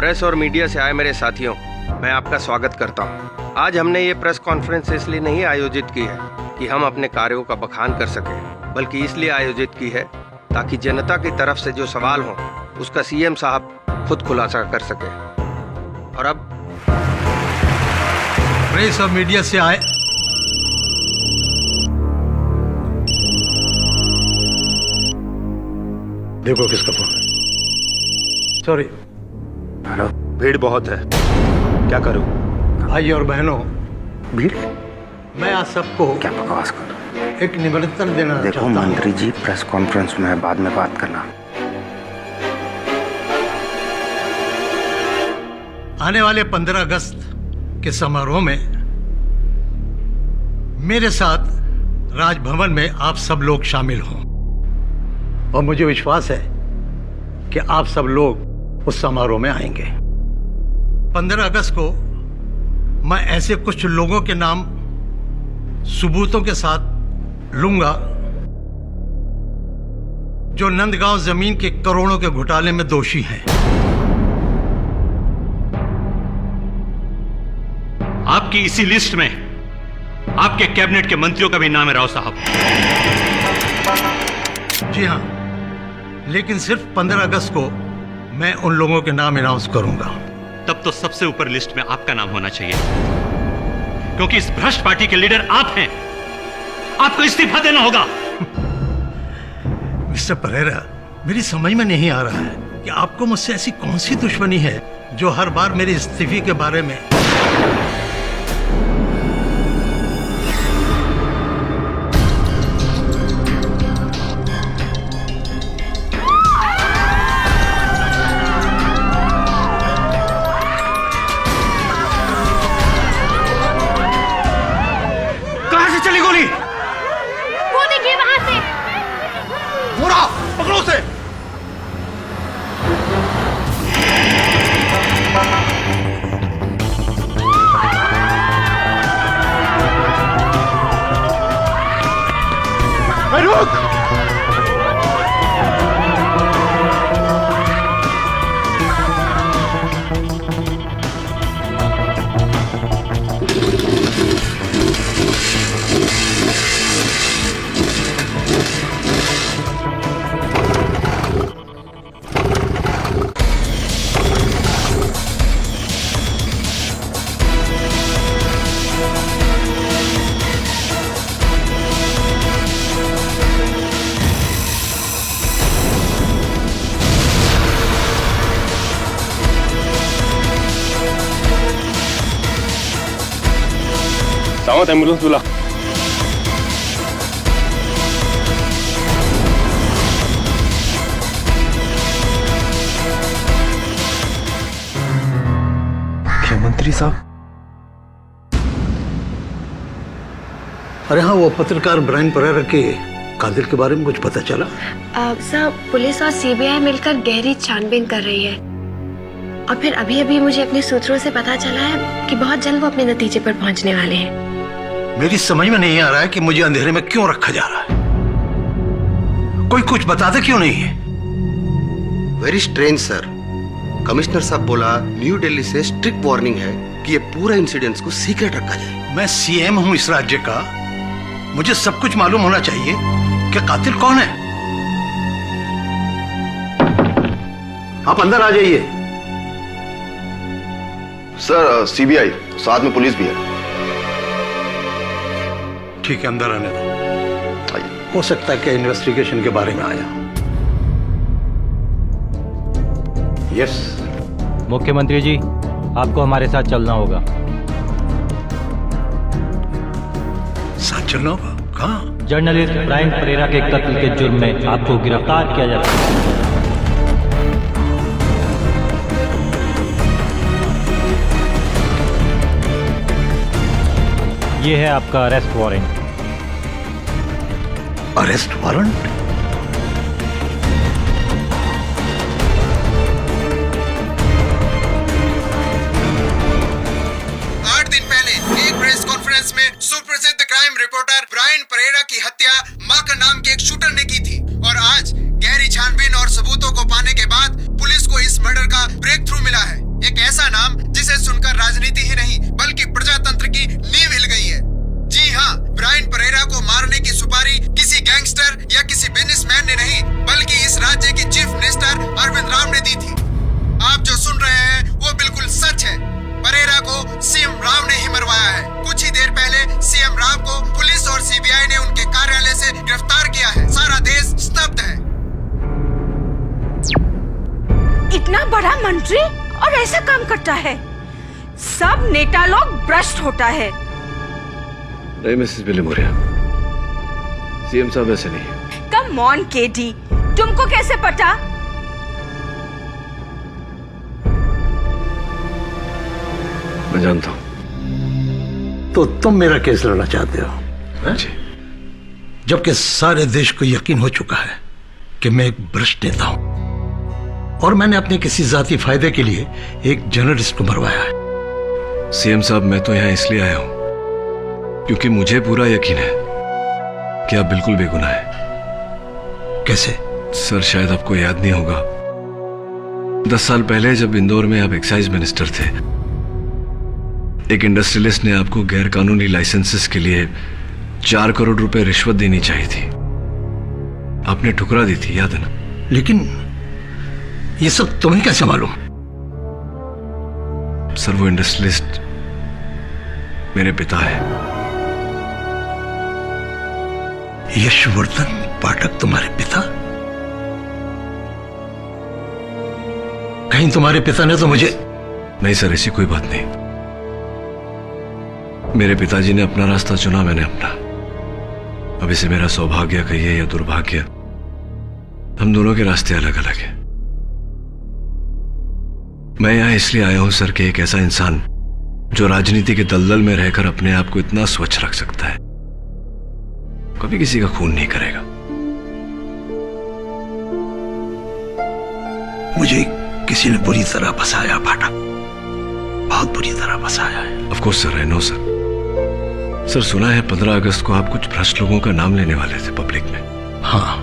Press और media से आए मेरे साथियों, मैं आपका स्वागत करता हूं। आज हमने ये प्रेस कॉन्फ्रेंस इसलिए नहीं आयोजित की है कि हम अपने कार्यों का बखान कर सकें, बल्कि इसलिए आयोजित की है ताकि जनता की तरफ से जो सवाल हो उसका सीएम साहब खुद खुलासा कर सके। और अब प्रेस और मीडिया से आए देखो किसका फोन है। Sorry, hello. भीड़ बहुत है, क्या करूं? भाई और बहनों, भीड़? मैं आज सबको क्या बकवास कर एक निमंत्रण देना देखो चाहता हूं। मंत्री जी, प्रेस कॉन्फ्रेंस में बाद में बात करना। आने वाले 15 अगस्त के समारोह में मेरे साथ राजभवन में आप सब लोग शामिल हों और मुझे विश्वास है कि आप सब लोग उस समारोह में आएंगे। 15 अगस्त को मैं ऐसे कुछ लोगों के नाम सबूतों के साथ लूंगा जो नंदगांव जमीन के करोड़ों के घोटाले में दोषी हैं। आपकी इसी लिस्ट में आपके कैबिनेट के मंत्रियों का भी नाम है, राव साहब। जी हां, लेकिन सिर्फ 15 अगस्त को मैं उन लोगों के नाम अनाउंस करूंगा। तब तो सबसे ऊपर लिस्ट में आपका नाम होना चाहिए, क्योंकि इस भ्रष्ट पार्टी के लीडर आप हैं। आपको इस्तीफा देना होगा। मिस्टर परेरा, मेरी समझ में नहीं आ रहा है कि आपको मुझसे ऐसी कौन सी दुश्मनी है जो हर बार मेरे इस्तीफे के बारे में एम्बुलेंस बुला। मुख्यमंत्री साहब? अरे हाँ, वो पत्रकार ब्रायन परेरा के कातिल के बारे में कुछ पता चला? सर, पुलिस और सीबीआई मिलकर गहरी छानबीन कर रही है और फिर अभी अभी मुझे अपने सूत्रों से पता चला है कि बहुत जल्द वो अपने नतीजे पर पहुंचने वाले हैं। मेरी समझ में नहीं आ रहा है कि मुझे अंधेरे में क्यों रखा जा रहा है। कोई कुछ बताता क्यों नहीं है? Very strange sir. कमिश्नर साहब बोला न्यू दिल्ली से स्ट्रिक्ट वार्निंग है कि ये पूरा इंसिडेंट्स को सीक्रेट रखा जाए। मैं सीएम हूं इस राज्य का, मुझे सब कुछ मालूम होना चाहिए कि कातिल कौन है। आप अंदर आ जाइए। सर, सीबीआई साथ में पुलिस भी है। ठीक है, अंदर आने दो। हो सकता है कि इन्वेस्टिगेशन के बारे में आया। यस मुख्यमंत्री जी, आपको हमारे साथ चलना होगा। साथ चलना होगा? कहाँ? जर्नलिस्ट ब्रायन परेरा के कत्ल के जुर्म में आपको गिरफ्तार किया जाता है। ये है आपका अरेस्ट वारंट। Arrest warrant? 8 दिन पहले एक प्रेस कॉन्फ्रेंस में सुप्रसिद्ध क्राइम रिपोर्टर ब्रायन परेरा की हत्या माका नाम के एक शूटर ने की थी और आज गहरी छानबीन और सबूतों को पाने के बाद पुलिस को इस मर्डर का ब्रेक थ्रू मिला है। कंट्री और ऐसा काम करता है। सब नेता लोग भ्रष्ट होता है। नहीं मिसेस बिली मौर्य, सीएम साहब ऐसे नहीं है। कम ऑन केडी, तुमको कैसे पता? मैं जानता हूं। तो तुम मेरा केस लड़ना चाहते हो? जी। जबकि सारे देश को यकीन हो चुका है कि मैं एक भ्रष्ट नेता हूं और मैंने अपने किसी जाती फायदे के लिए एक जर्नलिस्ट को मरवाया है। सीएम साहब, मैं तो यहां इसलिए आया हूं क्योंकि मुझे पूरा यकीन है कि आप बिल्कुल बेगुनाह हैं। कैसे? सर, शायद आपको याद नहीं होगा, 10 साल पहले जब इंदौर में आप एक्साइज मिनिस्टर थे, एक इंडस्ट्रियलिस्ट ने आपको गैर कानूनी लाइसेंसेस के लिए 4 करोड़ रुपए रिश्वत देनी चाहिए थी। आपने ठुकरा दी थी, याद है ना? लेकिन ये सब तुम्हें कैसे मालूम? सर, वो इंडस्ट्रियलिस्ट मेरे पिता है। यशवर्धन पाठक तुम्हारे पिता? कहीं तुम्हारे पिता ने तो मुझे... नहीं सर, ऐसी कोई बात नहीं। मेरे पिताजी ने अपना रास्ता चुना, मैंने अपना। अब इसे मेरा सौभाग्य कहिए या दुर्भाग्य, हम दोनों के रास्ते अलग अलग हैं। मैं यहां इसलिए आया हूं सर कि एक ऐसा इंसान जो राजनीति के दलदल में रहकर अपने आप को इतना स्वच्छ रख सकता है, कभी किसी का खून नहीं करेगा। मुझे किसी ने बुरी तरह फंसाया पाठक, बहुत बुरी तरह फंसाया है। Of course sir, I know sir. Sir, सुना है 15 अगस्त को आप कुछ भ्रष्ट लोगों का नाम लेने वाले थे पब्लिक में। हाँ।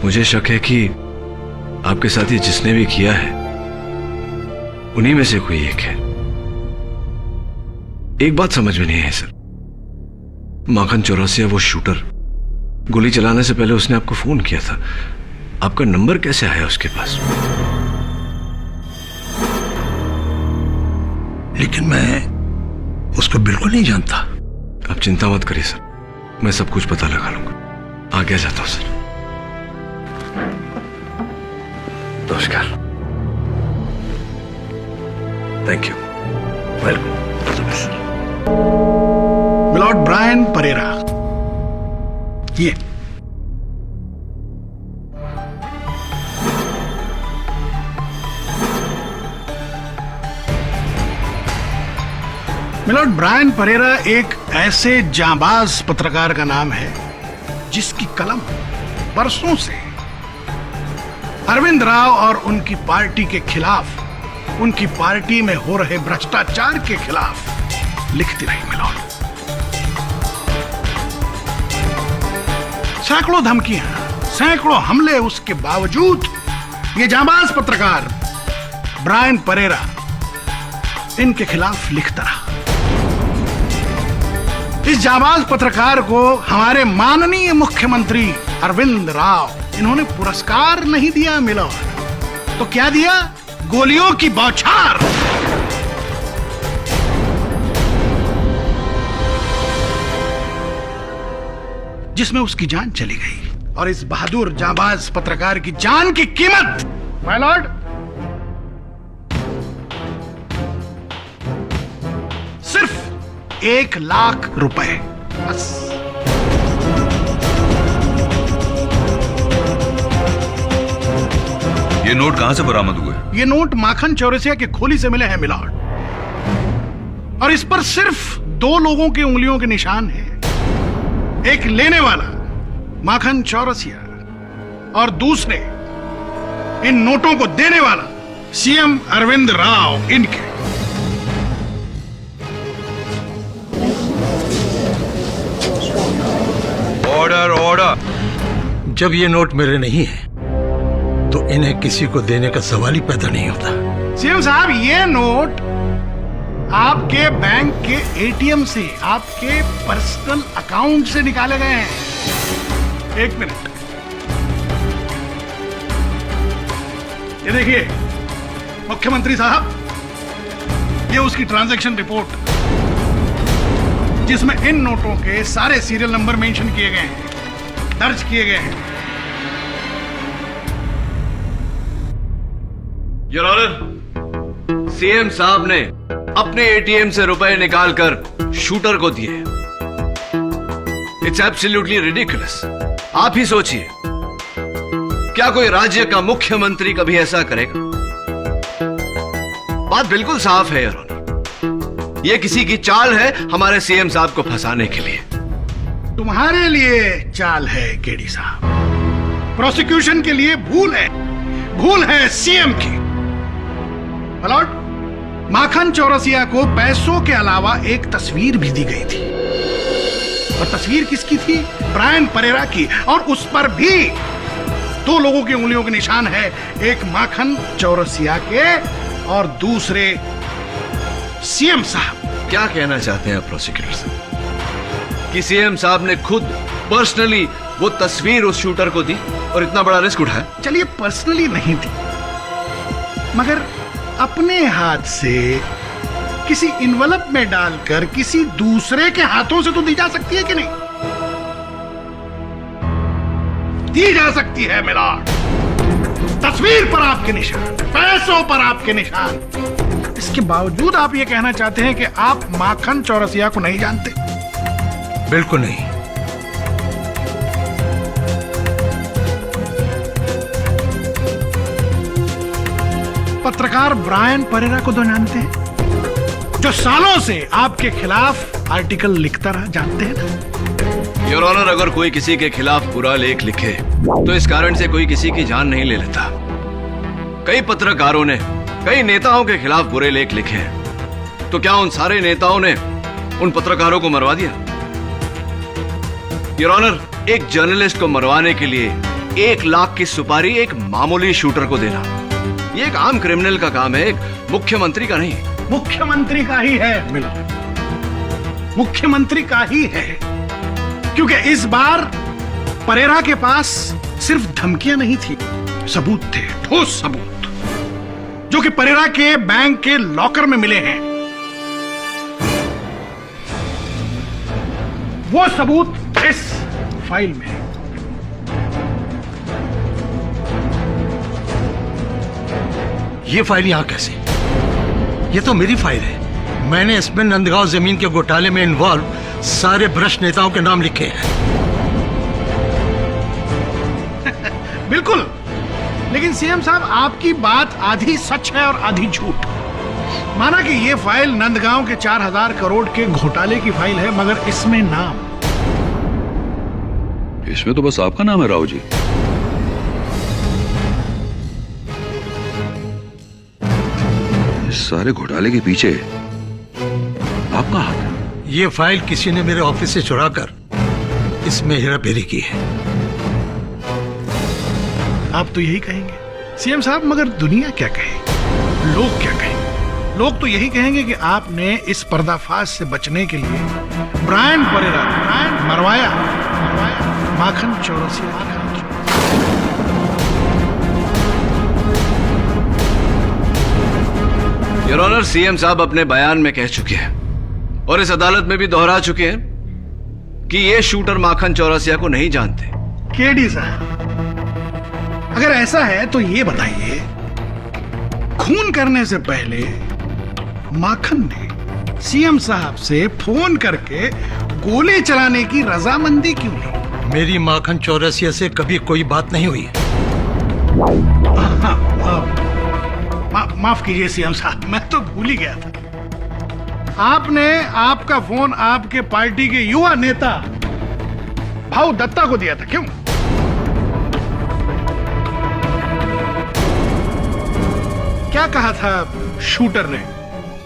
मुझे शक है कि आपके साथ ये जिसने भी किया है उन्हीं में से कोई एक है। एक बात समझ में नहीं है सर, माखन चौरसिया वो शूटर, गोली चलाने से पहले उसने आपको फोन किया था, आपका नंबर कैसे आया उसके पास? लेकिन मैं उसको बिल्कुल नहीं जानता। आप चिंता मत करिए सर, मैं सब कुछ पता लगा लूंगा। आगे जाता हूं सर। नमस्कार। Thank you. Welcome. Milord Brian Pereira, ये मिलॉर्ड ब्रायन परेरा एक ऐसे जांबाज पत्रकार का नाम है जिसकी कलम बरसों से अरविंद राव और उनकी पार्टी के खिलाफ, उनकी पार्टी में हो रहे भ्रष्टाचार के खिलाफ लिखती रही। मिलॉर्ड, सैकड़ों धमकियां, सैकड़ों हमले, उसके बावजूद ये जांबाज पत्रकार ब्रायन परेरा इनके खिलाफ लिखता रहा। इस जांबाज पत्रकार को हमारे माननीय मुख्यमंत्री अरविंद राव, इन्होंने पुरस्कार नहीं दिया मिलॉर्ड, तो क्या दिया? गोलियों की बौछार। जिसमें उसकी जान चली गई। और इस बहादुर जांबाज पत्रकार की जान की कीमत, माय लॉर्ड, सिर्फ 1 लाख रुपए, बस। ये नोट कहां से बरामद हुए? ये नोट माखन चौरसिया के खोली से मिले हैं मिलॉर्ड, और इस पर सिर्फ 2 लोगों की उंगलियों के निशान हैं। एक लेने वाला माखन चौरसिया और दूसरे इन नोटों को देने वाला सीएम अरविंद राव, इनके। Order, order. जब ये नोट मेरे नहीं है तो इन्हें किसी को देने का सवाल ही पैदा नहीं होता। सीएम साहब, ये नोट आपके बैंक के एटीएम से, आपके पर्सनल अकाउंट से निकाले गए हैं। 1 मिनट, ये देखिए मुख्यमंत्री साहब, ये उसकी ट्रांजैक्शन रिपोर्ट जिसमें इन नोटों के सारे सीरियल नंबर मेंशन किए गए हैं, दर्ज किए गए हैं। योर ऑनर, सीएम साहब ने अपने एटीएम से रुपए निकालकर शूटर को दिए। It's absolutely ridiculous. आप ही सोचिए, क्या कोई राज्य का मुख्यमंत्री कभी ऐसा करेगा? बात बिल्कुल साफ है योर ऑनर, यह किसी की चाल है हमारे सीएम साहब को फंसाने के लिए। तुम्हारे लिए चाल है केडी साहब, प्रोसिक्यूशन के लिए भूल है सीएम की। मलॉर्ड, माखन चौरसिया को पैसों के अलावा एक तस्वीर भी दी गई थी, और तस्वीर किसकी थी? ब्रायन परेरा की, और उस पर भी 2 लोगों की उंगलियों के निशान है, एक माखन चौरसिया के और दूसरे सीएम साहब। क्या कहना चाहते हैं आप प्रोसिक्यूटर साहब कि सीएम साहब ने खुद पर्सनली वो तस्वीर उस शूटर को दी और इतना बड़ा रिस्क उठाया? चलिए, पर्सनली नहीं दी, मगर अपने हाथ से किसी इन्वेलप में डालकर किसी दूसरे के हाथों से तो दी जा सकती है कि नहीं? दी जा सकती है मिलॉर्ड। तस्वीर पर आपके निशान, पैसों पर आपके निशान। इसके बावजूद आप ये कहना चाहते हैं कि आप माखन चौरसिया को नहीं जानते? बिल्कुल नहीं। पत्रकार ब्रायन परेरा को तो जानते हैं, जो सालों से आपके खिलाफ आर्टिकल लिखता रहा, जानते हैं ना? योर ऑनर, अगर कोई किसी के खिलाफ बुरा लेख लिखे तो इस कारण से कोई किसी की जान नहीं ले लेता। कई पत्रकारों ने कई नेताओं के खिलाफ बुरे लेख लिखे हैं, तो क्या उन सारे नेताओं ने उन पत्रकारों को मरवा दिया? योर ऑनर, एक जर्नलिस्ट को मरवाने के लिए 1 लाख की सुपारी एक मामूली शूटर को देना, ये एक आम क्रिमिनल का काम है, एक मुख्यमंत्री का नहीं। मुख्यमंत्री का ही है मिलॉर्ड, मुख्यमंत्री का ही है, क्योंकि इस बार परेरा के पास सिर्फ धमकियां नहीं थी, सबूत थे, ठोस सबूत, जो कि परेरा के बैंक के लॉकर में मिले हैं। वो सबूत इस फाइल में है। ये फाइल यहां कैसे? ये तो मेरी फाइल है। मैंने इसमें नंदगांव जमीन के घोटाले में इन्वॉल्व सारे भ्रष्ट नेताओं के नाम लिखे हैं। बिल्कुल, लेकिन सीएम साहब, आपकी बात आधी सच है और आधी झूठ। माना कि ये फाइल नंदगांव के 4000 करोड़ के घोटाले की फाइल है, मगर इसमें नाम, इसमें तो बस आपका नाम है राव जी। सारे घोटाले के पीछे आपका हाथ है। ये फाइल किसी ने मेरे ऑफिस से चुराकर इसमें हेराफेरी की है। आप तो यही कहेंगे सीएम साहब, मगर दुनिया क्या कहे, लोग क्या कहेंगे? लोग तो यही कहेंगे कि आपने इस पर्दाफाश से बचने के लिए ब्रायन परेरा मरवाया Makhan Chaurasia. Your honour, CM साहब अपने बयान में कह चुके हैं और इस अदालत में भी दोहरा चुके हैं कि ये शूटर माखन चौरसिया को नहीं जानते। केडी साहब, अगर ऐसा है तो ये बताइए, खून करने से पहले माखन ने सीएम साहब से फोन करके गोली चलाने की रजामंदी क्यों ली? मेरी माखन चौरसिया से कभी कोई बात नहीं हुई। माफ कीजिए सीएम साहब, मैं तो भूल ही गया था। आपने आपका फोन आपके पार्टी के युवा नेता भाऊ दत्ता को दिया था, क्यों? क्या कहा था शूटर ने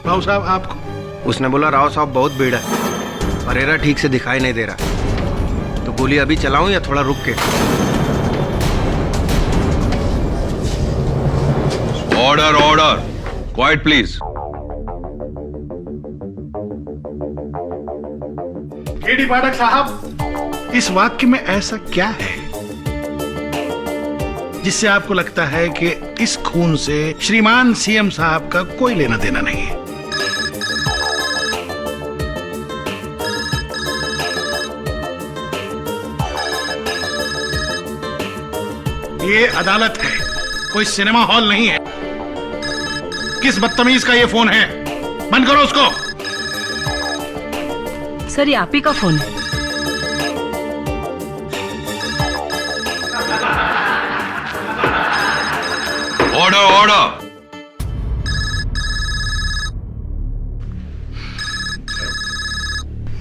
भाऊ साहब आपको? उसने बोला राव साहब बहुत भीड़ है, परेरा ठीक से दिखाई नहीं दे रहा, तो गोली अभी चलाऊं या थोड़ा रुक के? Order order, quiet please. KD Pathak साहब, इस वाक्य में ऐसा क्या है जिससे आपको लगता है कि इस खून से श्रीमान सीएम साहब का कोई लेना देना नहीं है? ये अदालत है, कोई सिनेमा हॉल नहीं है। किस बदतमीज का ये फोन है? बंद करो उसको। सर, ये आप ही का फोन है। Order order.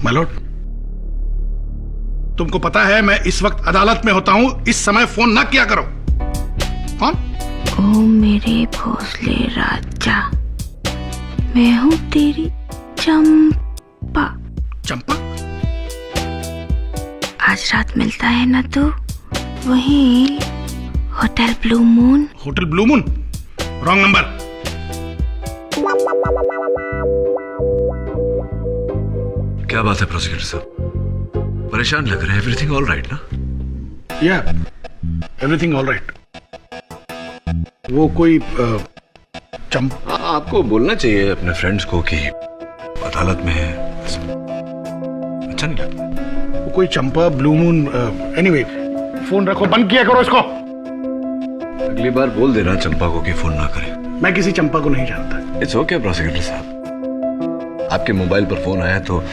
मलोट, तुमको पता है मैं इस वक्त अदालत में होता हूं, इस समय फोन ना किया करो। कौन? ओ मेरे भोसले राजा, मैं हूँ तेरी चंपा। चंपा? आज रात मिलता है ना तू, वहीं hotel blue moon. Hotel blue moon? Wrong number. क्या बात है प्रोसिक्यूटर साहब, परेशान लग रहे हैं? एवरीथिंग ऑल राइट ना? या एवरीथिंग ऑल राइट। वो कोई चंपा? आपको बोलना चाहिए अपने फ्रेंड्स को कि अदालत में है, अच्छा नहीं लगता। वो कोई चंपा, ब्लू मून, एनीवे फोन रखो, बंद किया करो इसको। अगली बार बोल देना चंपा को कि फोन ना करे। मैं किसी चंपा को नहीं जानता। इट्स ओके प्रोसिक्यूटर साहब, आपके मोबाइल पर फोन आया तो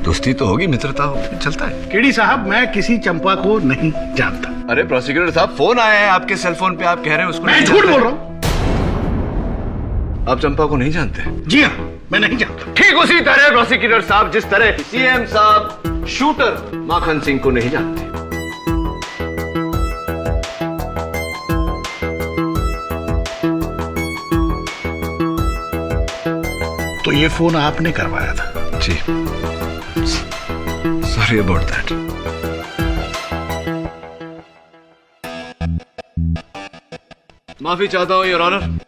दोस्ती तो होगी, मित्रता होगी, चलता है। केडी साहब, मैं किसी चंपा को नहीं जानता। अरे प्रोसिक्यूटर साहब, फोन आया है आपके सेल फोन पे, आप कह रहे हैं उसको? मैं झूठ बोल रहा हूँ। आप चंपा को नहीं जानते? जी हाँ, मैं नहीं जानता। ठीक उसी तरह प्रोसिक्यूटर साहब, जिस तरह सीएम साहब शूटर माखन सिंह को नहीं जानते। तो ये फोन आपने करवाया था? जी, सॉरी अबाउट दैट। माफी चाहता हूं योर ऑनर,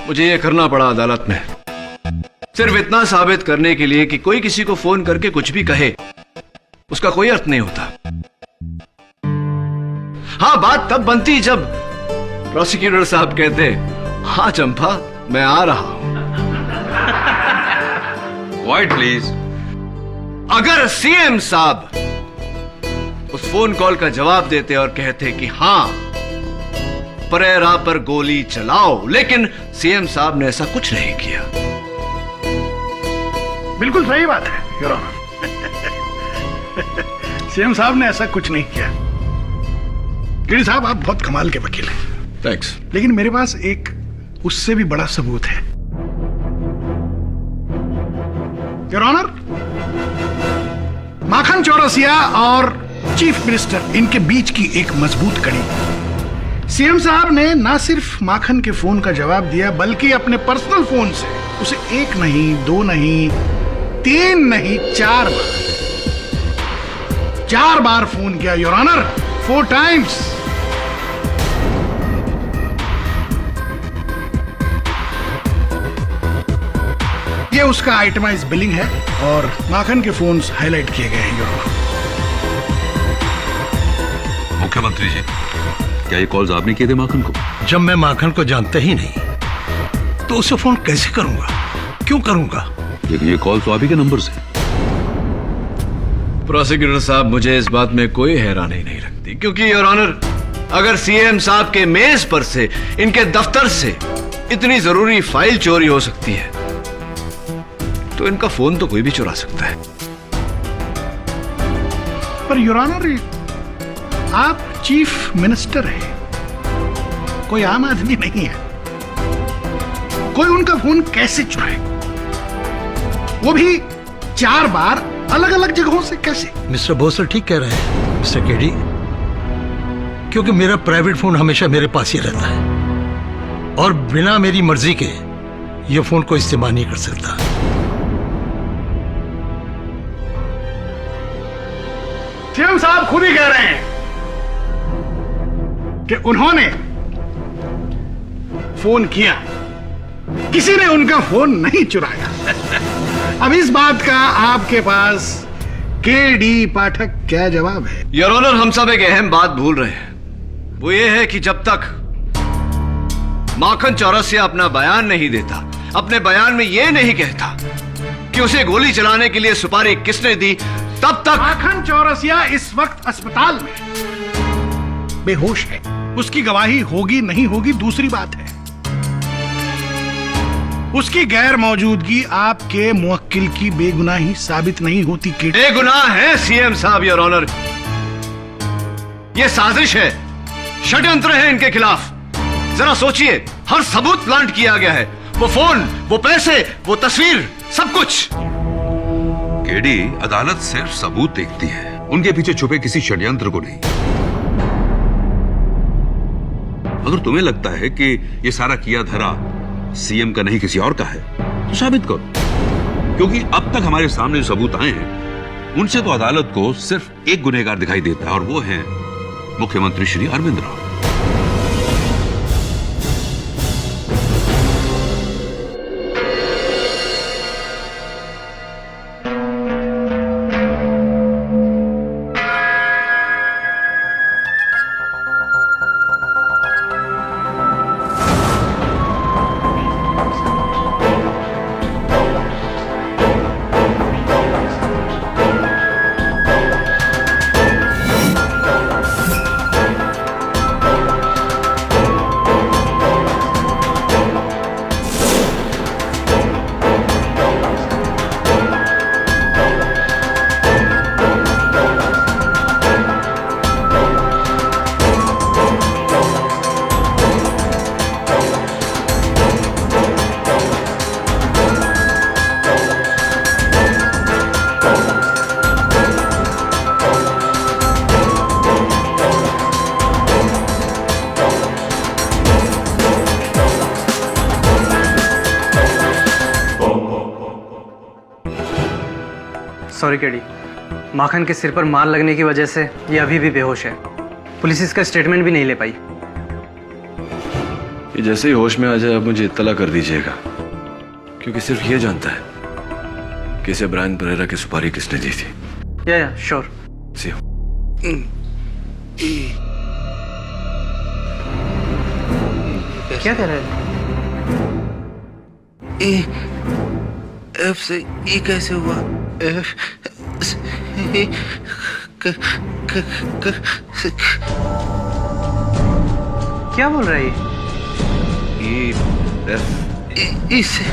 मुझे ये करना पड़ा अदालत में, सिर्फ इतना साबित करने के लिए कि कोई किसी को फोन करके कुछ भी कहे उसका कोई अर्थ नहीं होता। हाँ, बात तब बनती जब प्रोसिक्यूटर साहब कहते, हाँ चंपा मैं आ रहा हूं। Quite please. अगर सीएम साहब उस फोन कॉल का जवाब देते और कहते कि हाँ परेरा पर गोली चलाओ, लेकिन सीएम साहब ने ऐसा कुछ नहीं किया। बिल्कुल सही बात है योर ऑनर। सीएम साहब ने ऐसा कुछ नहीं किया। गिरी साहब, आप बहुत कमाल के वकील हैं। थैंक्स। लेकिन मेरे पास एक उससे भी बड़ा सबूत है योर ऑनर। माखन चौरसिया और चीफ मिनिस्टर, इनके बीच की एक मजबूत कड़ी। सीएम साहब ने ना सिर्फ माखन के फोन का जवाब दिया, बल्कि अपने पर्सनल फोन से उसे 1 नहीं, 2 नहीं, 3 नहीं, 4 बार फोन किया योर ऑनर, 4 टाइम्स। ये उसका आइटमाइज बिलिंग है और माखन के फोन्स हाईलाइट किए गए हैं योर ऑनर। मुख्यमंत्री जी, क्या ये कॉल्स आपने किए थे माखन को? जब मैं माखन को जानता ही नहीं तो उसे फोन कैसे करूंगा, क्यों करूंगा? लेकिन ये कॉल तो आप ही के नंबर से। प्रोसिक्यूटर साहब, मुझे इस बात में कोई हैरानी नहीं लगती, क्योंकि योर ऑनर, अगर सीएम साहब के मेज पर से, इनके दफ्तर से इतनी जरूरी फाइल चोरी हो सकती है तो इनका फोन तो कोई भी चुरा सकता है। पर योर ऑनर, आप चीफ मिनिस्टर हैं, कोई आम आदमी नहीं है। कोई उनका फोन कैसे चुराए, वो भी 4 बार अलग अलग जगहों से? कैसे? मिस्टर भोसले ठीक कह रहे हैं मिस्टर केडी, क्योंकि मेरा प्राइवेट फोन हमेशा मेरे पास ही रहता है और बिना मेरी मर्जी के ये फोन को इस्तेमाल नहीं कर सकता। सीएम साहब खुद ही कह रहे हैं कि उन्होंने फोन किया, किसी ने उनका फोन नहीं चुराया। अब इस बात का आपके पास केडी पाठक क्या जवाब है? योर ऑनर, हम सब एक अहम बात भूल रहे हैं, वो ये है कि जब तक माखन चौरसिया अपना बयान नहीं देता, अपने बयान में ये नहीं कहता कि उसे गोली चलाने के लिए सुपारी किसने दी, तब तक माखन चौरसिया इस वक्त अस्पताल में बेहोश है। उसकी गवाही होगी नहीं होगी दूसरी बात है। उसकी गैर मौजूदगी आपके मुवक्किल की बेगुनाही साबित नहीं होती। बेगुनाह है सीएम साहब, योर ऑनर। ये साजिश है, षड्यंत्र है इनके खिलाफ। जरा सोचिए, हर सबूत प्लांट किया गया है। वो फोन, वो पैसे, वो तस्वीर, सब कुछ। केडी, अदालत सिर्फ सबूत देखती है, उनके पीछे छुपे किसी षड्यंत्र को नहीं। अगर तुम्हें लगता है कि ये सारा किया धरा सीएम का नहीं किसी और का है, तो साबित करो। क्योंकि अब तक हमारे सामने जो सबूत आए हैं, उनसे तो अदालत को सिर्फ एक गुनहगार दिखाई देता है, और वो है मुख्यमंत्री श्री अरविंद राव। सॉरी केडी, माखन के सिर पर मार लगने की वजह से ये अभी भी बेहोश है। पुलिस इसका स्टेटमेंट भी नहीं ले पाई। ये जैसे ही होश में आ जाए, आप मुझे इत्तला कर दीजिएगा, क्योंकि सिर्फ ये जानता है कि इसे ब्रायन परेरा की सुपारी किसने दी थी। या श्योर। सी क्या कह रहे हैं? एफ से ई कैसे हुआ? एफ से ई क्या बोल रहा है ये? ई एफ ई से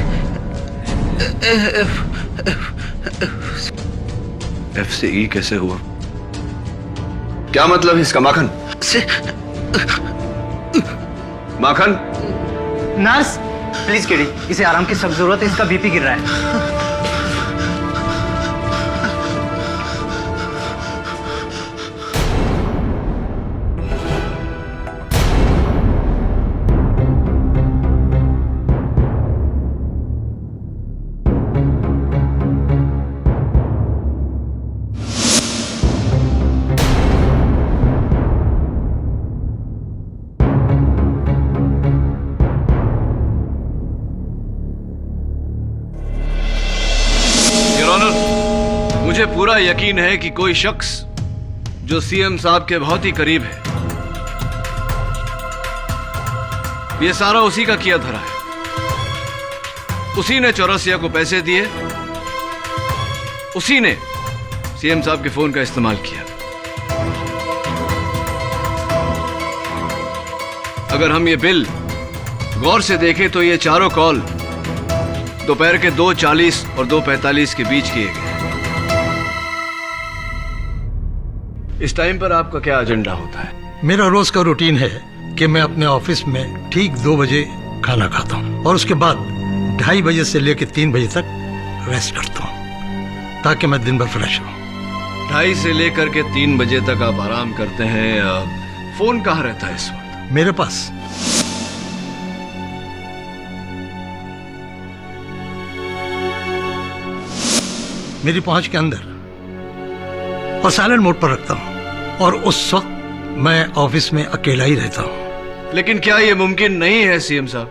एफ से ई कैसे हुआ? क्या मतलब है इसका माखन? माखन, नर्स प्लीज केडी, इसे आराम की सख्त जरूरत है, इसका बीपी गिर रहा है। मुझे पूरा यकीन है कि कोई शख्स जो सीएम साहब के बहुत ही करीब है, ये सारा उसी का किया धरा है। उसी ने चौरसिया को पैसे दिए, उसी ने सीएम साहब के फोन का इस्तेमाल किया। अगर हम ये बिल गौर से देखें तो ये चारों कॉल दोपहर के 2:40 और 2:45 के बीच किए गए। इस टाइम पर आपका क्या एजेंडा होता है? मेरा रोज का रूटीन है कि मैं अपने ऑफिस में ठीक 2 बजे खाना खाता हूँ और उसके बाद 2:30 बजे से लेकर 3 बजे तक रेस्ट करता हूँ ताकि मैं दिन भर फ्रेश रहूँ। 2:30 से लेकर के 3 बजे तक आप आराम करते हैं। फोन कहाँ रहता है इस वक्त? मेरे पास। मेरी पहुंच के अंदर और साइलेंट मोड पर रखता हूं और उस वक्त मैं ऑफिस में अकेला ही रहता हूं। लेकिन क्या यह मुमकिन नहीं है सीएम साहब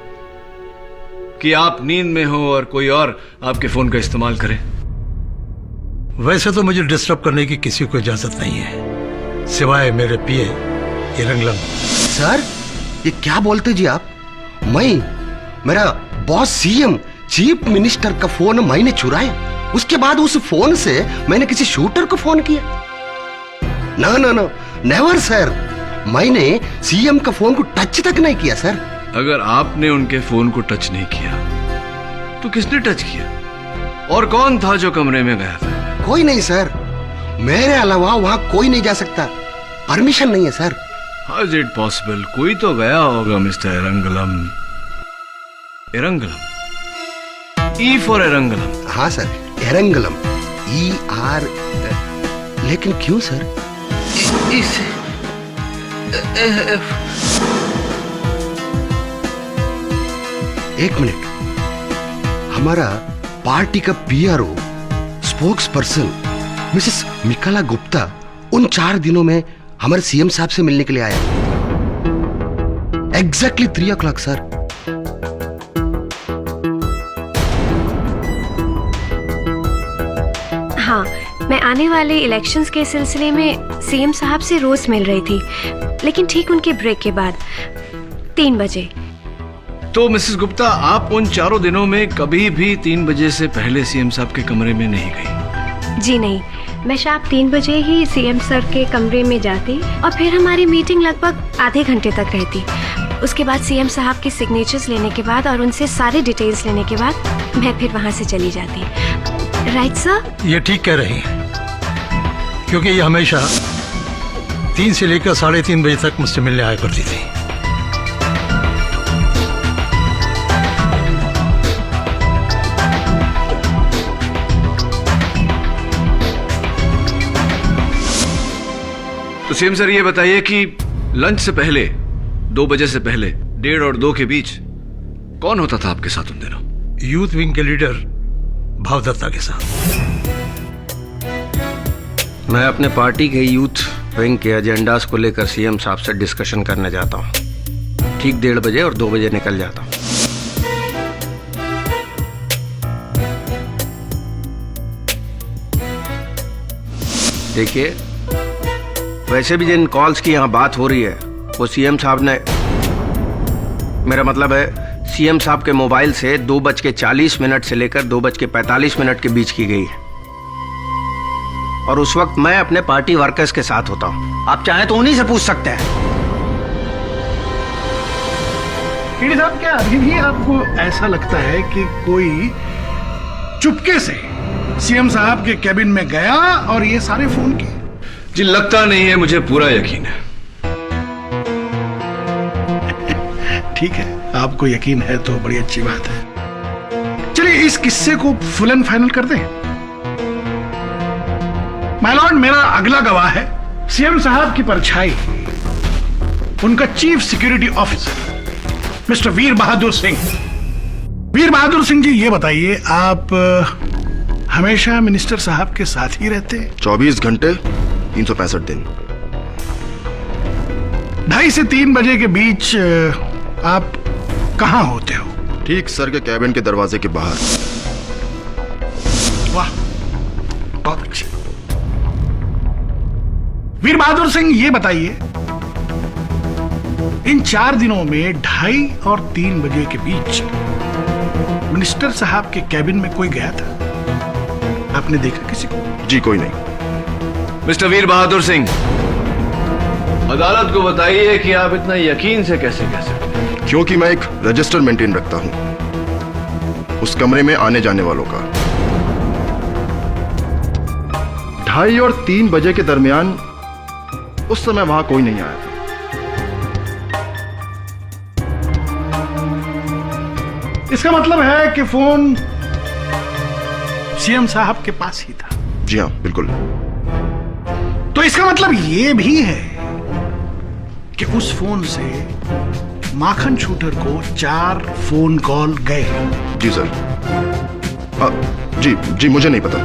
कि आप नींद में हो और कोई और आपके फोन का इस्तेमाल करे? वैसे तो मुझे डिस्टर्ब करने की किसी को इजाजत नहीं है सिवाय मेरे पीए ये रंगलंग। सर ये क्या बोलते जी आप? मेरा बॉस सीएम चीफ मिनिस्टर का फोन मैंने चुराया, उसके बाद उस फोन से मैंने किसी शूटर को फोन किया? ना ना ना, नेवर सर। मैंने सीएम का फोन को टच तक नहीं किया सर। अगर आपने उनके फोन को टच नहीं किया तो किसने टच किया? और कौन था जो कमरे में गया था? कोई नहीं सर, मेरे अलावा वहां कोई नहीं जा सकता, परमिशन नहीं है sir. How is it possible? कोई तो गया होगा मिस्टर एरंगलम। एरंगलम, E for एरंगलम। हाँ सर, एरंगलम, ER। लेकिन क्यों सर? एक मिनट, हमारा पार्टी का PRO spokesperson Mrs Michaela Gupta उन 4 दिनों में हमारे CM साहब से मिलने के लिए आया। Exactly 3 o'clock sir. हाँ, मैं आने वाले इलेक्शंस के सिलसिले में CM साहब से रोज मिल रही थी, लेकिन ठीक उनके ब्रेक के बाद 3 बजे। तो मिसेस गुप्ता, आप उन 4 दिनों में कभी भी 3 बजे से पहले CM साहब के कमरे में नहीं गई? जी नहीं, मैं शाम 3 बजे ही CM सर के कमरे में जाती और फिर हमारी मीटिंग लगभग आधे घंटे तक रहती। उसके बाद CM साहब के सिग्नेचर्स लेने के बाद और उनसे सारे डिटेल्स लेने के बाद मैं फिर वहां से चली जाती। Right sir? ये ठीक कह रही हैं, क्योंकि ये हमेशा 3 से लेकर 3:30 बजे तक मुझसे मिलने आया करती थी। तो CM सर, ये बताइए कि लंच से पहले 2 बजे से पहले 1:30 और 2 के बीच कौन होता था आपके साथ उन दिनों? यूथ विंग के लीडर भावदत्ता के साथ। मैं अपने पार्टी के यूथ विंग के एजेंडास को लेकर CM साहब से डिस्कशन करने जाता हूँ। ठीक 1:30 बजे और 2 बजे निकल जाता हूँ। देखिए, वैसे भी जिन कॉल्स की यहाँ बात हो रही है वो CM साहब ने, मेरा मतलब है CM साहब के मोबाइल से 2:40 से लेकर 2:45 के बीच की गई है। और उस वक्त मैं अपने पार्टी वर्कर्स के साथ होता हूँ। आप चाहें तो उन्हीं से पूछ सकते हैं। केडी साहब, क्या अभी भी आपको ऐसा लगता है कि कोई चुपके से CM साहब के कैबिन में गया और ये सारे फोन किए? जी, लगता नहीं है, मुझे पूरा यकीन है। ठीक है, आपको यकीन है तो बड़ी अच्छी बात है। चलिए इस किस्से को फुल एंड फाइनल कर दें। माय लॉर्ड, मेरा अगला गवाह है CM साहब की परछाई, उनका चीफ सिक्योरिटी ऑफिसर मिस्टर वीर बहादुर सिंह। वीर बहादुर सिंह जी, ये बताइए, आप हमेशा मिनिस्टर साहब के साथ ही रहते? 24 घंटे 365 दिन। 2:30 से 3 बजे के बीच आप कहां होते हो? ठीक सर के कैबिन के दरवाजे के बाहर। वाह, बहुत अच्छे। वीर बहादुर सिंह, ये बताइए, इन 4 दिनों में 2:30 और 3 बजे के बीच मिनिस्टर साहब के कैबिन में कोई गया था? आपने देखा किसी को? जी कोई नहीं। मिस्टर वीर बहादुर सिंह, अदालत को बताइए कि आप इतना यकीन से कैसे कह सकते हैं? क्योंकि मैं एक रजिस्टर मेंटेन रखता हूं उस कमरे में आने जाने वालों का। 2:30 और 3 बजे के दरमियान उस समय वहां कोई नहीं आया था। इसका मतलब है कि फोन CM साहब के पास ही था? जी हाँ, बिल्कुल। तो इसका मतलब यह भी है कि उस फोन से माखन शूटर को 4 फोन कॉल गए? जी सर। जी मुझे नहीं पता।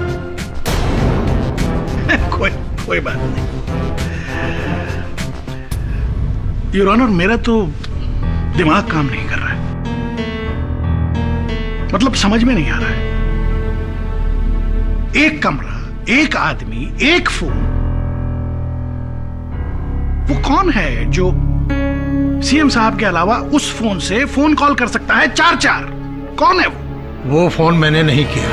कोई बात नहीं। योर ऑनर, मेरा तो दिमाग काम नहीं कर रहा है, मतलब समझ में नहीं आ रहा है। एक कमरा, एक आदमी, एक फोन, वो कौन है जो CM साहब के अलावा उस फोन से फोन कॉल कर सकता है 4-4? कौन है वो फोन मैंने नहीं किया।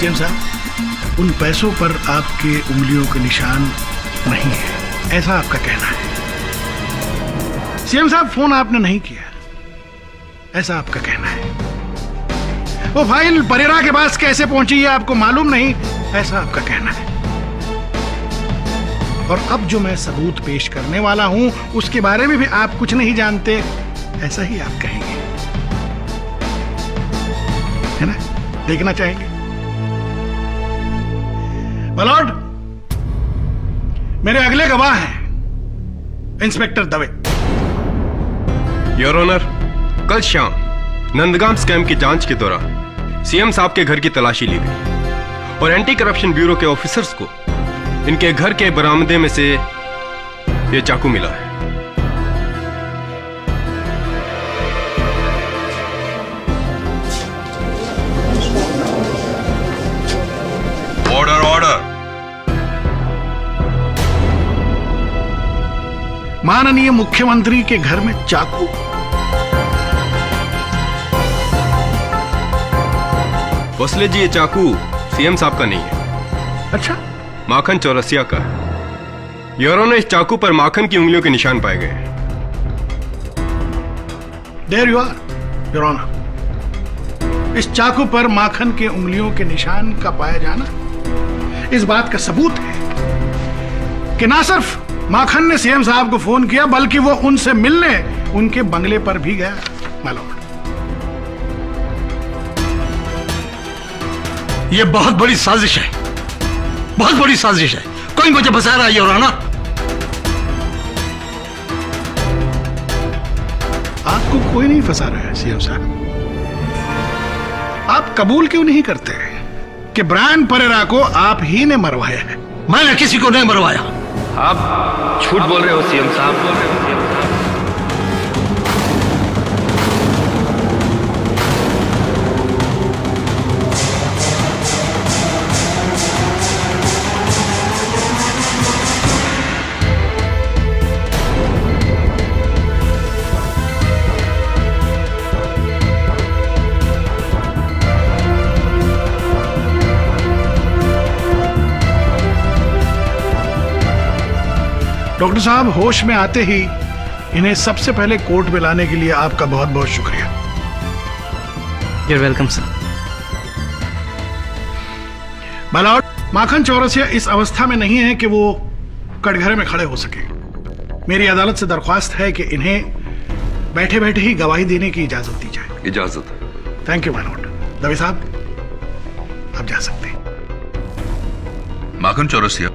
सीएम साहब, उन पैसों पर आपके उंगलियों के निशान नहीं है, ऐसा आपका कहना है। सीएम साहब, फोन आपने नहीं किया, ऐसा आपका कहना है। वो फाइल परेरा के पास कैसे पहुंची है आपको मालूम नहीं, ऐसा आपका कहना है। और अब जो मैं सबूत पेश करने वाला हूं उसके बारे में भी आप कुछ नहीं जानते, ऐसा ही आप कहेंगे, है ना? देखना चाहेंगे? मलॉर्ड, मेरे अगले गवाह हैं इंस्पेक्टर दवे। योर ऑनर, कल शाम नंदगाम स्कैम की जांच के दौरान सीएम साहब के घर की तलाशी ली गई और एंटी करप्शन ब्यूरो के ऑफिसर्स को इनके घर के बरामदे में से ये चाकू मिला है। Order order. माननीय मुख्यमंत्री के घर में चाकू? भोसले जी, ये चाकू सीएम साहब का नहीं है। अच्छा? माखन चौरसिया का है। योर ऑनर, इस चाकू पर माखन की उंगलियों के निशान पाए गए हैं। There you are your honour. इस चाकू पर माखन के उंगलियों के निशान का पाया जाना इस बात का सबूत है कि ना सिर्फ माखन ने सीएम साहब को फोन किया बल्कि वो उनसे मिलने उनके बंगले पर भी गया। माय लॉर्ड, ये बहुत बड़ी साजिश है, बहुत बड़ी साजिश है। कोई मुझे फंसा रहा है योर ऑनर। आपको कोई नहीं फंसा रहा है सीएम साहब। आप कबूल क्यों नहीं करते कि ब्रायन परेरा को आप ही ने मरवाया है? मैंने किसी को नहीं मरवाया। आप झूठ बोल रहे हो सीएम साहब। डॉक्टर साहब, होश में आते ही इन्हें सबसे पहले कोर्ट में लाने के लिए आपका बहुत बहुत शुक्रिया। You're welcome, sir. My lord, Makhan Chaurasia इस अवस्था में नहीं है कि वो कटघरे में खड़े हो सके। मेरी अदालत से दरख्वास्त है कि इन्हें बैठे बैठे ही गवाही देने की इजाजत दी जाए। इजाजत। Thank you my Lord. Dave साहब, आप जा सकते हैं। माखन चौरसिया,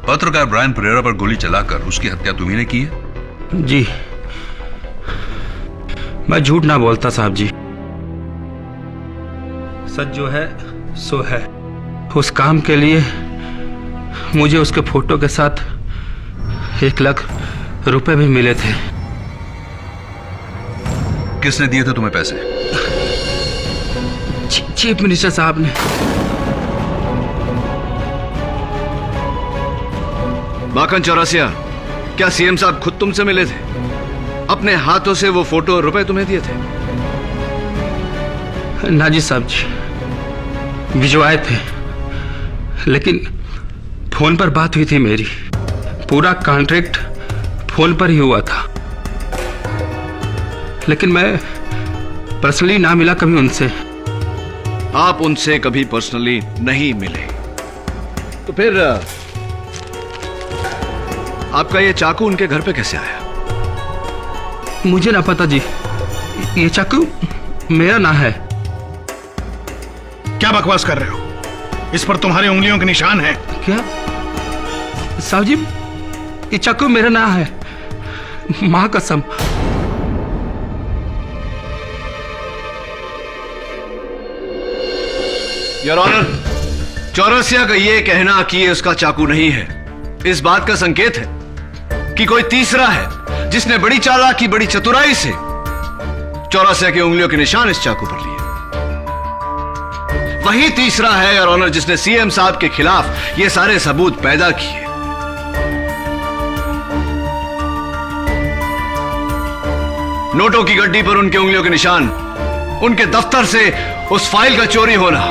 पत्रकार ब्रायन परेरा पर गोली चलाकर उसकी हत्या तुम्ही ने की है? जी, मैं झूठ ना बोलता साहब जी। सच जो है सो है। उस काम के लिए मुझे उसके फोटो के साथ 1 लाख रुपए भी मिले थे। किसने दिए थे तुम्हें पैसे? चीफ मिनिस्टर साहब ने। माखन चौरसिया, क्या सीएम साहब खुद तुमसे मिले थे? अपने हाथों से वो फोटो और रुपए तुम्हें दिए थे? ना जी साहब जी, भिजवाए थे, लेकिन फोन पर बात हुई थी मेरी। पूरा कॉन्ट्रैक्ट फोन पर ही हुआ था, लेकिन मैं पर्सनली ना मिला कभी उनसे। आप उनसे कभी पर्सनली नहीं मिले, तो फिर आपका ये चाकू उनके घर पे कैसे आया? मुझे ना पता जी, ये चाकू मेरा ना है। क्या बकवास कर रहे हो? इस पर तुम्हारी उंगलियों के निशान हैं। क्या साहब जी, ये चाकू मेरा ना है, मां कसम। योर ऑनर, चौरसिया का ये कहना कि ये उसका चाकू नहीं है, इस बात का संकेत है कि कोई तीसरा है जिसने बड़ी चालाकी, बड़ी चतुराई से चौरसिया की उंगलियों के निशान इस चाकू पर लिए। वही तीसरा है योर ऑनर जिसने सीएम साहब के खिलाफ ये सारे सबूत पैदा किए। नोटों की गड्डी पर उनके उंगलियों के निशान, उनके दफ्तर से उस फाइल का चोरी होना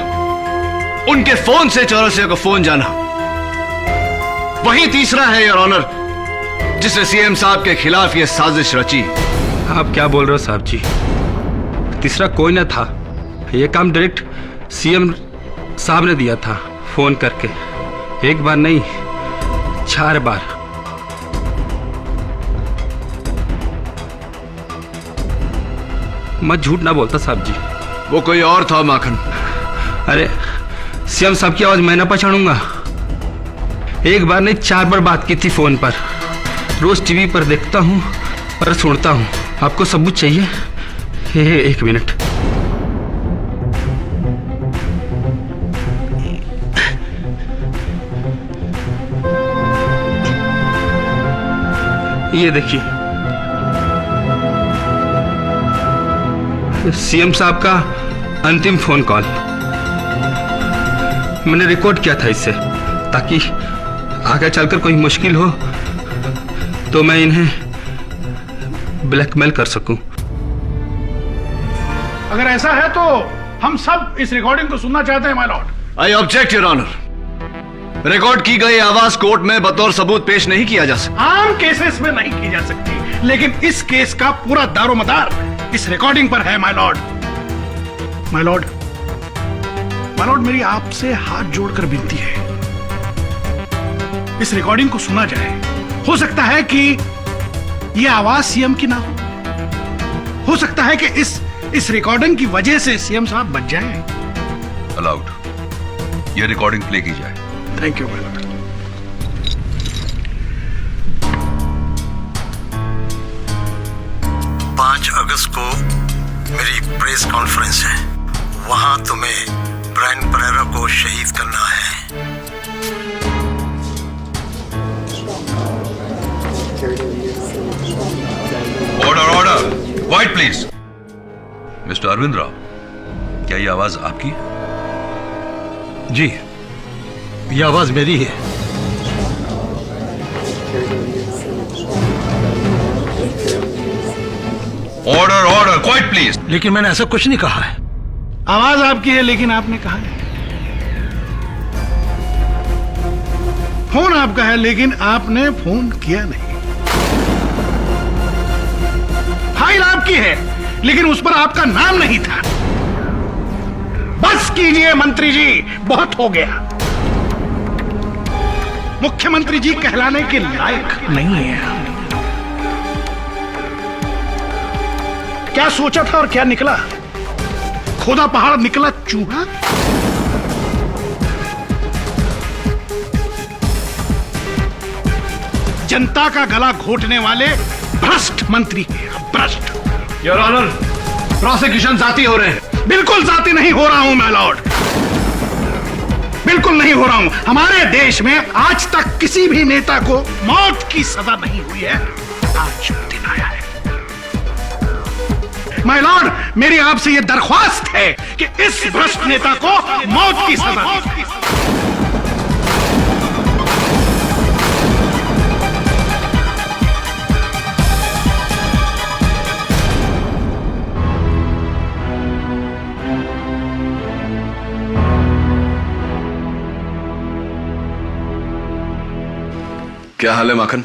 उनके फोन से चौरसिया को फोन जाना। वही तीसरा है योर ऑनर, जिसने सीएम साहब के खिलाफ यह साजिश रची। आप क्या बोल रहे हो साहब जी? तीसरा कोई ना था। यह काम डायरेक्ट सीएम साहब ने दिया था फोन करके। एक बार नहीं, 4 बार। मैं झूठ ना बोलता साहब जी। वो कोई और था माखन। अरे सीएम साहब की आवाज मैं ना पहचानूंगा। एक बार नहीं 4 बार बात की थी फोन पर। रोज टीवी पर देखता हूं और सुनता हूं। आपको सबूत चाहिए? एक मिनट। ये देखिए, सीएम साहब का अंतिम फोन कॉल मैंने रिकॉर्ड किया था इससे, ताकि आगे चलकर कोई मुश्किल हो तो मैं इन्हें ब्लैकमेल कर सकूं। अगर ऐसा है तो हम सब इस रिकॉर्डिंग को सुनना चाहते हैं my lord. I object your honour. Record की गई आवाज कोर्ट में बतौर सबूत पेश नहीं किया जा सकता। आम केसेस में नहीं की जा सकती, लेकिन इस केस का पूरा दारोमदार इस रिकॉर्डिंग पर है my Lord. My Lord, my Lord, मेरी आपसे हाथ जोड़कर विनती है, इस रिकॉर्डिंग को सुना जाए। हो सकता है कि यह आवाज सीएम की ना हो सकता है कि इस रिकॉर्डिंग की वजह से सीएम साहब बच जाएं। अलाउड। यह रिकॉर्डिंग प्ले की जाए। Thank you my Lord. 5 अगस्त को मेरी प्रेस कॉन्फ्रेंस है। वहां तुम्हें ब्रायन परेरा को शहीद करना है। Order, order. Quiet please. Mister Arvind Rao, क्या यह आवाज आपकी है? जी, ये आवाज मेरी है। Order, order. Quiet please. लेकिन मैंने ऐसा कुछ नहीं कहा है। आवाज आपकी है, लेकिन आपने कहा है। फोन आपका है, लेकिन आपने फोन किया नहीं। फाइल आपकी है, लेकिन उस पर आपका नाम नहीं था। बस कीजिए मंत्री जी, बहुत हो गया। मुख्यमंत्री जी कहलाने के लायक नहीं है। क्या सोचा था और क्या निकला? खोदा पहाड़ निकला चूहा। जनता का गला घोटने वाले भ्रष्ट मंत्री हैं, भ्रष्ट। योर ऑनर, प्रोसिक्यूशन जाती हो रहे हैं। बिल्कुल जाती नहीं हो रहा हूं माय लॉर्ड, बिल्कुल नहीं हो रहा हूं। हमारे देश में आज तक किसी भी नेता को मौत की सजा नहीं हुई है। आज दिन आया है माय लॉर्ड। मेरी आपसे यह दरख्वास्त है कि इस भ्रष्ट नेता को मौत की सजा दीजिए। क्या हाल है माखन?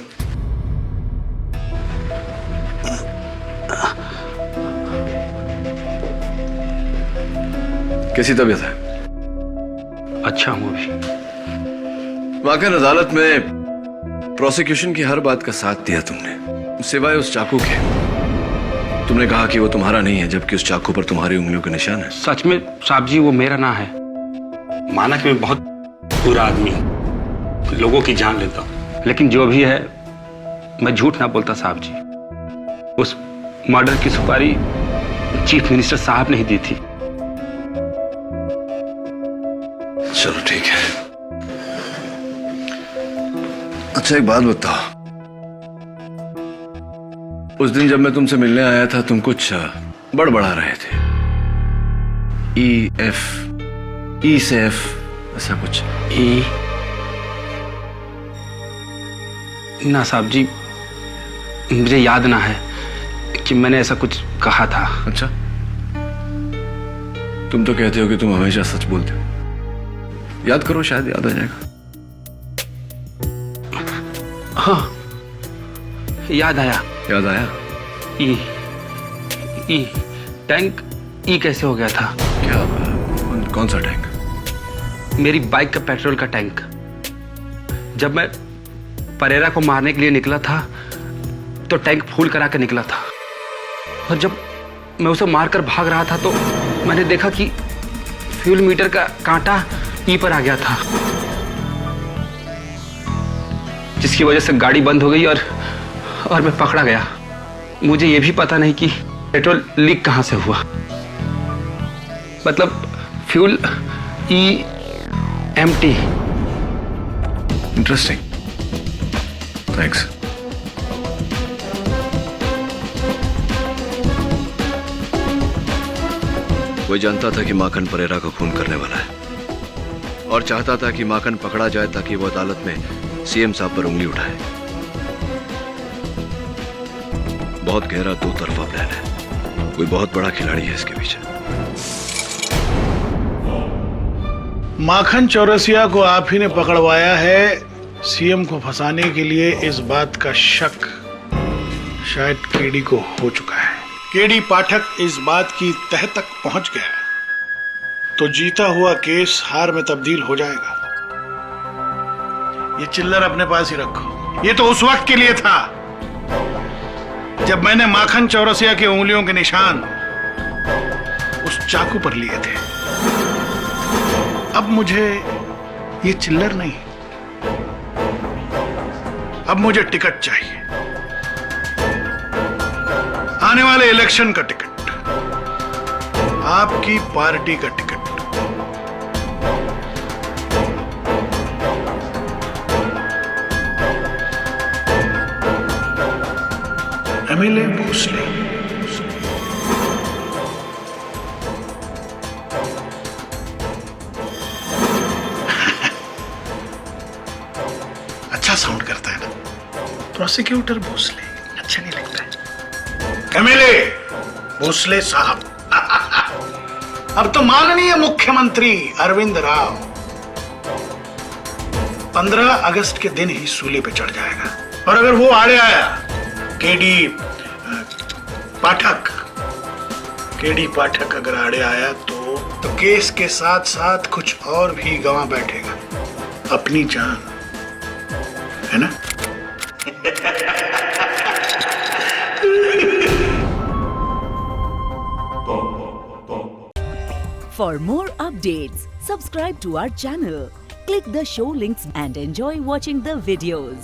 कैसी तबीयत है? अच्छा हूं अभी। माखन, अदालत में प्रोसिक्यूशन की हर बात का साथ दिया तुमने, सिवाय उस चाकू के। तुमने कहा कि वो तुम्हारा नहीं है, जबकि उस चाकू पर तुम्हारी उंगलियों के निशान है। सच में साहब जी, वो मेरा ना है। माना कि मैं बहुत बुरा आदमी हूं, लोगों की जान लेता हूं, लेकिन जो भी है मैं झूठ ना बोलता साहब जी। उस मर्डर की सुपारी चीफ मिनिस्टर साहब ने ही दी थी। चलो ठीक है। अच्छा एक बात बताओ, उस दिन जब मैं तुमसे मिलने आया था तुम कुछ बड़बड़ा रहे थे। ई से एफ ऐसा कुछ। ई ना साहब जी, मुझे याद ना है कि मैंने ऐसा कुछ कहा था। अच्छा, तुम तो कहते हो कि तुम हमेशा सच बोलते हो। याद करो, शायद याद आ जाएगा। हाँ, याद आया। याद आया? ई टैंक ई कैसे हो गया था? क्या? कौन सा टैंक? मेरी बाइक का पेट्रोल का टैंक। जब मैं परेरा को मारने के लिए निकला था तो टैंक फुल करा के निकला था, और जब मैं उसे मारकर भाग रहा था तो मैंने देखा कि फ्यूल मीटर का कांटा ई पर आ गया था, जिसकी वजह से गाड़ी बंद हो गई और मैं पकड़ा गया। मुझे यह भी पता नहीं कि पेट्रोल लीक कहां से हुआ। मतलब फ्यूल ई एम्प्टी। Interesting, thanks. वो जानता था कि माखन परेरा को खून करने वाला है और चाहता था कि माखन पकड़ा जाए ताकि वो अदालत में सीएम साहब पर उंगली उठाए। बहुत गहरा दो तरफा प्लान है, कोई बहुत बड़ा खिलाड़ी है इसके पीछे। माखन चौरसिया को आप ही ने पकड़वाया है। सीएम को फंसाने के लिए इस बात का शक शायद केडी को हो चुका है। केडी पाठक इस बात की तह तक पहुंच गया तो जीता हुआ केस हार में तब्दील हो जाएगा। ये चिल्लर अपने पास ही रखो। ये तो उस वक्त के लिए था जब मैंने माखन चौरसिया की उंगलियों के निशान उस चाकू पर लिए थे। अब मुझे ये चिल्लर नहीं, अब मुझे टिकट चाहिए, आने वाले इलेक्शन का टिकट, आपकी पार्टी का टिकट। एमएलए भोसले। अच्छा साउंड करता है ना, प्रोसिक्यूटर भोसले अच्छा नहीं लगता है। एमएलए भोसले साहब। अब तो माननीय मुख्यमंत्री अरविंद राव 15 अगस्त के दिन ही सूली पे चढ़ जाएगा, और अगर वो आड़े आया केडी पाठक अगर आड़े आया तो केस के साथ साथ कुछ और भी गंवा बैठेगा, अपनी जान, है ना? For more updates, subscribe to our channel, click the show links and enjoy watching the videos.